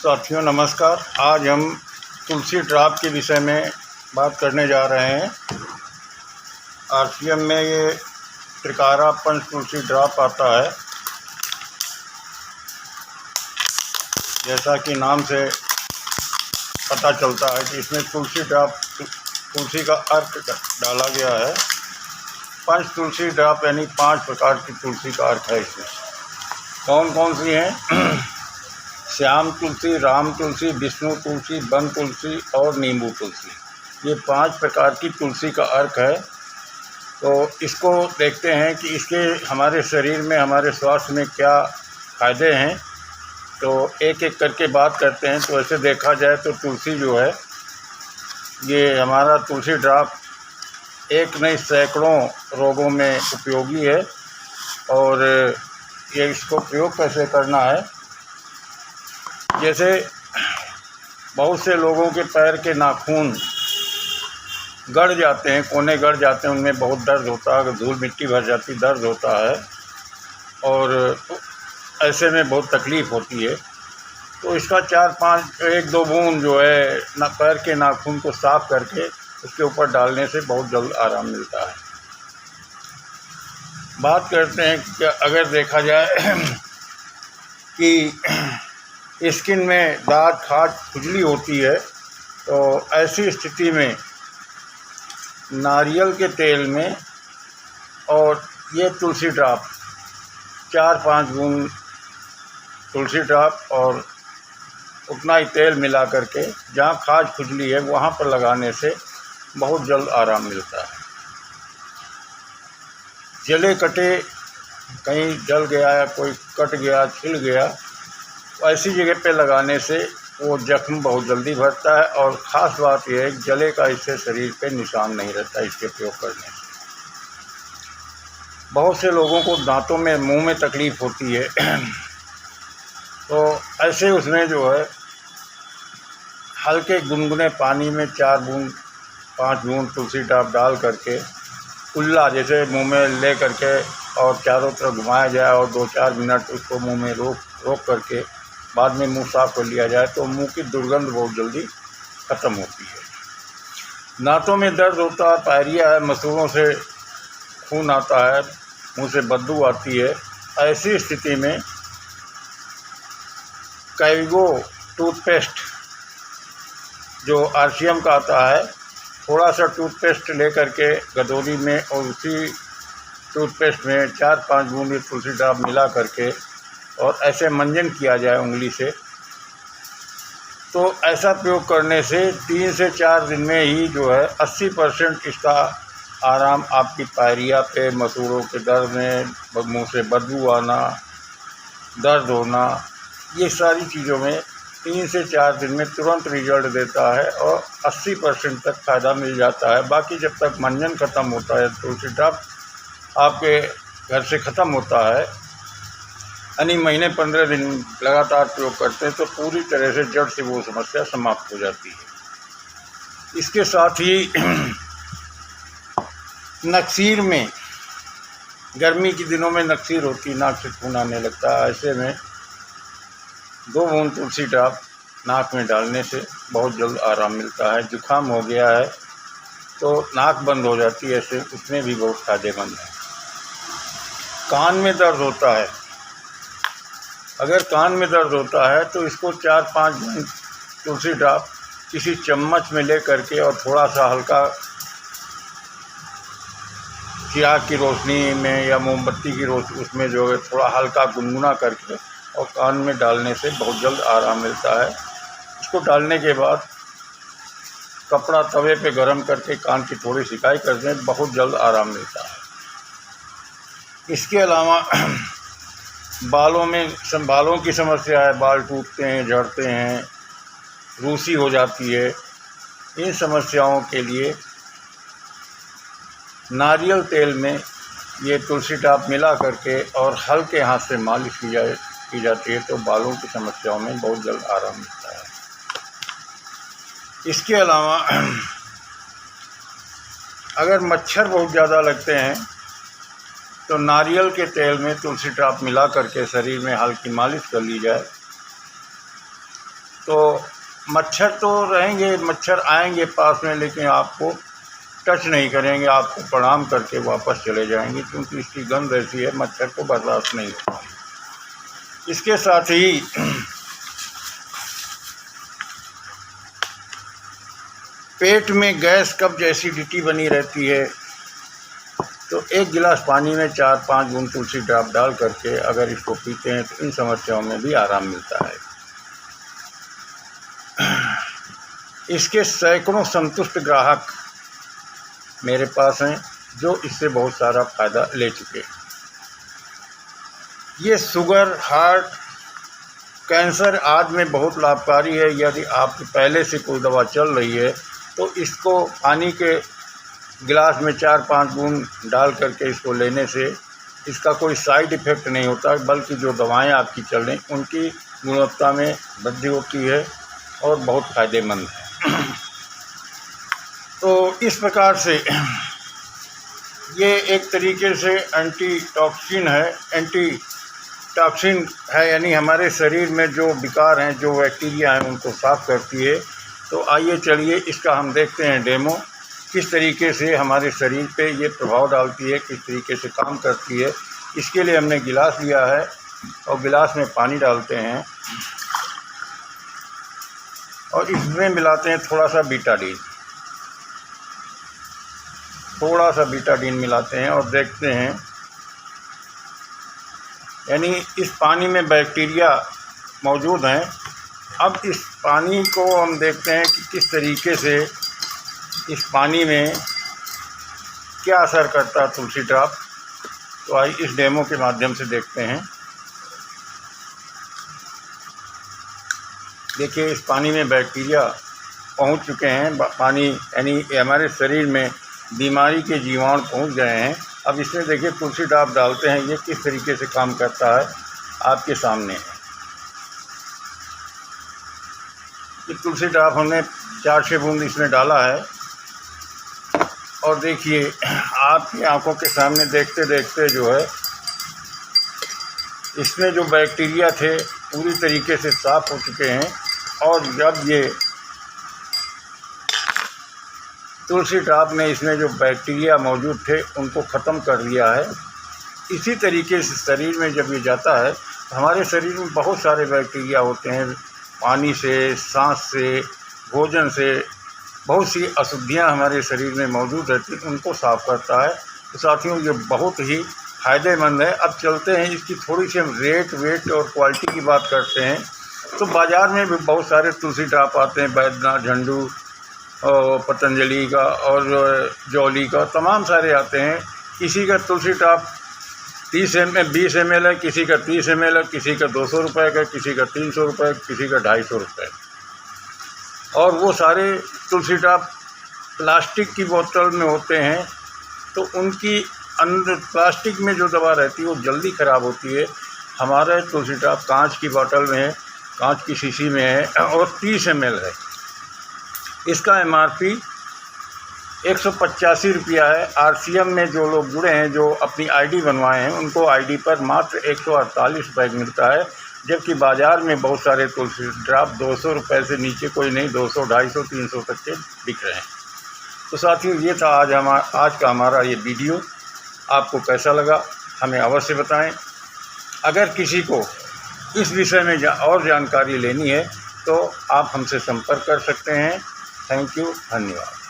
साथियों नमस्कार। आज हम तुलसी ड्राप के विषय में बात करने जा रहे हैं। आरसीएम में ये त्रिकारा पंच तुलसी ड्राप आता है। जैसा कि नाम से पता चलता है कि इसमें तुलसी ड्राप, तुलसी का अर्क डाला गया है। पंच तुलसी ड्राप यानी 5 प्रकार की तुलसी का अर्क है। इसमें कौन कौन सी हैं? श्याम तुलसी, राम तुलसी, विष्णु तुलसी, वन तुलसी और नींबू तुलसी। ये 5 प्रकार की तुलसी का अर्क है। तो इसको देखते हैं कि इसके हमारे शरीर में, हमारे स्वास्थ्य में क्या फ़ायदे हैं। तो एक एक करके बात करते हैं। तो ऐसे देखा जाए तो तुलसी जो है, ये हमारा तुलसी ड्राप एक नहीं सैकड़ों रोगों में उपयोगी है। और ये इसको प्रयोग कैसे करना है, जैसे बहुत से लोगों के पैर के नाखून गड़ जाते हैं, कोने गड़ जाते हैं, उनमें बहुत दर्द होता है, धूल मिट्टी भर जाती, दर्द होता है और ऐसे में बहुत तकलीफ़ होती है। तो इसका 4-5 1-2 बूंद जो है ना पैर के नाखून को साफ़ करके उसके ऊपर डालने से बहुत जल्द आराम मिलता है। बात करते हैं कि अगर देखा जाए कि स्किन में दाग, खाज, खुजली होती है, तो ऐसी स्थिति में नारियल के तेल में और ये तुलसी ड्राप 4-5 बूंद तुलसी ड्राप और उतना ही तेल मिला करके जहाँ खाज खुजली है वहाँ पर लगाने से बहुत जल्द आराम मिलता है। जले कटे, कहीं जल गया या कोई कट गया, छिल गया, ऐसी जगह पे लगाने से वो जख्म बहुत जल्दी भरता है। और ख़ास बात यह है कि जले का इससे शरीर पे निशान नहीं रहता इसके प्रयोग करने से। बहुत से लोगों को दांतों में, मुंह में तकलीफ़ होती है। तो ऐसे उसमें जो है हल्के गुनगुने पानी में 4 बूंद 5 बूंद तुलसी ड्राप डाल करके कुल्ला जैसे मुंह में ले करके और चारों तरफ घुमाया जाए और 2-4 मिनट उसको मुंह में रोक करके बाद में मुंह साफ़ कर लिया जाए तो मुंह की दुर्गंध बहुत जल्दी ख़त्म होती है। दांतों में दर्द होता है, पायरिया है, मसूड़ों से खून आता है, मुंह से बदबू आती है, ऐसी स्थिति में कैविगो टूथपेस्ट जो आरसीएम का आता है, थोड़ा सा टूथपेस्ट ले करके गदौरी में और उसी टूथपेस्ट में 4-5 बूंद तुलसी ड्राप मिला करके और ऐसे मंजन किया जाए उंगली से। तो ऐसा प्रयोग करने से 3 से 4 दिन में ही जो है 80% इसका आराम आपकी पायरिया पे, मसूड़ों के दर्द में, मुंह से बदबू आना, दर्द होना, ये सारी चीज़ों में 3 से 4 दिन में तुरंत रिजल्ट देता है और 80% तक फ़ायदा मिल जाता है। बाकी जब तक मंजन ख़त्म होता है, तुलसी ड्राप आपके घर से ख़त्म होता है, यानी महीने 15 दिन लगातार प्रयोग करते हैं, तो पूरी तरह से जड़ से वो समस्या समाप्त हो जाती है। इसके साथ ही नक्सीर में, गर्मी के दिनों में नक्सीर होती, नाक से खून आने लगता है, ऐसे में 2 बूंद तुलसी ड्राप नाक में डालने से बहुत जल्द आराम मिलता है। जुकाम हो गया है तो नाक बंद हो जाती है, ऐसे उसमें भी बहुत फ़ायदेमंद है। कान में दर्द होता है, अगर कान में दर्द होता है तो इसको 4-5 बूंद तुलसी ड्राप किसी चम्मच में ले करके और थोड़ा सा हल्का चिराग की रोशनी में या मोमबत्ती की रोशनी, उसमें जो है थोड़ा हल्का गुनगुना करके और कान में डालने से बहुत जल्द आराम मिलता है। इसको डालने के बाद कपड़ा तवे पे गरम करके कान की थोड़ी सिकाई कर दें, बहुत जल्द आराम मिलता है। इसके अलावा बालों की समस्या है, बाल टूटते हैं, झड़ते हैं, रूसी हो जाती है, इन समस्याओं के लिए नारियल तेल में ये तुलसी ड्राप मिला करके और हल्के हाथ से मालिश की जाती है तो बालों की समस्याओं में बहुत जल्द आराम मिलता है। इसके अलावा अगर मच्छर बहुत ज़्यादा लगते हैं तो नारियल के तेल में तुलसी ड्राप मिला करके शरीर में हल्की मालिश कर ली जाए तो मच्छर तो रहेंगे, मच्छर आएंगे पास में, लेकिन आपको टच नहीं करेंगे, आपको प्रणाम करके वापस चले जाएंगे, क्योंकि इसकी गंध ऐसी है मच्छर को बर्दाश्त नहीं होता। इसके साथ ही पेट में गैस, कब्ज, एसिडिटी बनी रहती है, तो 1 गिलास पानी में 4-5 बूंद तुलसी ड्रॉप डाल करके अगर इसको पीते हैं तो इन समस्याओं में भी आराम मिलता है। इसके सैकड़ों संतुष्ट ग्राहक मेरे पास हैं जो इससे बहुत सारा फ़ायदा ले चुके हैं। ये शुगर, हार्ट, कैंसर आदि में बहुत लाभकारी है। यदि आपकी पहले से कोई दवा चल रही है तो इसको पानी के गिलास में 4-5 बूंद डाल करके इसको लेने से इसका कोई साइड इफ़ेक्ट नहीं होता, बल्कि जो दवाएं आपकी चल रही उनकी गुणवत्ता में वृद्धि होती है और बहुत फ़ायदेमंद है। तो इस प्रकार से ये एक तरीके से एंटी टॉक्सिन है, यानी हमारे शरीर में जो विकार हैं, जो बैक्टीरिया हैं, उनको साफ़ करती है। तो आइए चलिए इसका हम देखते हैं डेमो, किस तरीके से हमारे शरीर पे ये प्रभाव डालती है, किस तरीके से काम करती है। इसके लिए हमने गिलास लिया है और गिलास में पानी डालते हैं और इसमें मिलाते हैं थोड़ा सा बीटाडीन मिलाते हैं और देखते हैं, यानी इस पानी में बैक्टीरिया मौजूद हैं। अब इस पानी को हम देखते हैं कि किस तरीके से इस पानी में क्या असर करता है तुलसी ड्रॉप। तो आइए इस डेमो के माध्यम से देखते हैं। देखिए इस पानी में बैक्टीरिया पहुंच चुके हैं, पानी यानी हमारे शरीर में बीमारी के जीवाणु पहुंच गए हैं। अब इसमें देखिए तुलसी ड्रॉप डालते हैं, ये किस तरीके से काम करता है आपके सामने है। ये तुलसी ड्रॉप हमने 4-6 बूंद इसमें डाला है और देखिए आपकी आंखों के सामने देखते देखते जो है इसमें जो बैक्टीरिया थे पूरी तरीके से साफ़ हो चुके हैं। और जब ये तुलसी ड्रॉप ने इसमें जो बैक्टीरिया मौजूद थे उनको ख़त्म कर दिया है। इसी तरीके से शरीर में जब ये जाता है तो हमारे शरीर में बहुत सारे बैक्टीरिया होते हैं, पानी से, सांस से, भोजन से, बहुत सी अशुद्धियाँ हमारे शरीर में मौजूद रहती हैं, उनको साफ़ करता है। तो साथियों ये बहुत ही फ़ायदेमंद है। अब चलते हैं इसकी थोड़ी सी हम रेट, वेट और क्वालिटी की बात करते हैं। तो बाज़ार में भी बहुत सारे तुलसी ड्रॉप आते हैं, बैद्यनाथ, झंडू और पतंजलि का और जॉली का, तमाम सारे आते हैं। किसी का तुलसी ड्रॉप 20 ml है, किसी का 30 ml है, किसी का 200 रुपये का, किसी का 300 रुपये, किसी का 250 रुपये। और वो सारे तुलसी ड्रॉप प्लास्टिक की बोतल में होते हैं, तो उनकी अंदर प्लास्टिक में जो दवा रहती है वो जल्दी ख़राब होती है। हमारा तुलसी ड्रॉप कांच की बोतल में है, कांच की शीशी में है और 30 ml है। इसका MRP 185 रुपया है। RCM में जो लोग जुड़े हैं, जो अपनी ID बनवाए हैं, उनको ID पर मात्र 148 रुपये मिलता है, जबकि बाज़ार में बहुत सारे तुलसी ड्रॉप 200 रुपये से नीचे कोई नहीं, 200, 250, 300 तक के बिक रहे हैं। तो साथियों ये था आज का हमारा ये वीडियो। आपको कैसा लगा हमें अवश्य बताएं। अगर किसी को इस विषय में और जानकारी लेनी है तो आप हमसे संपर्क कर सकते हैं। थैंक यू, धन्यवाद।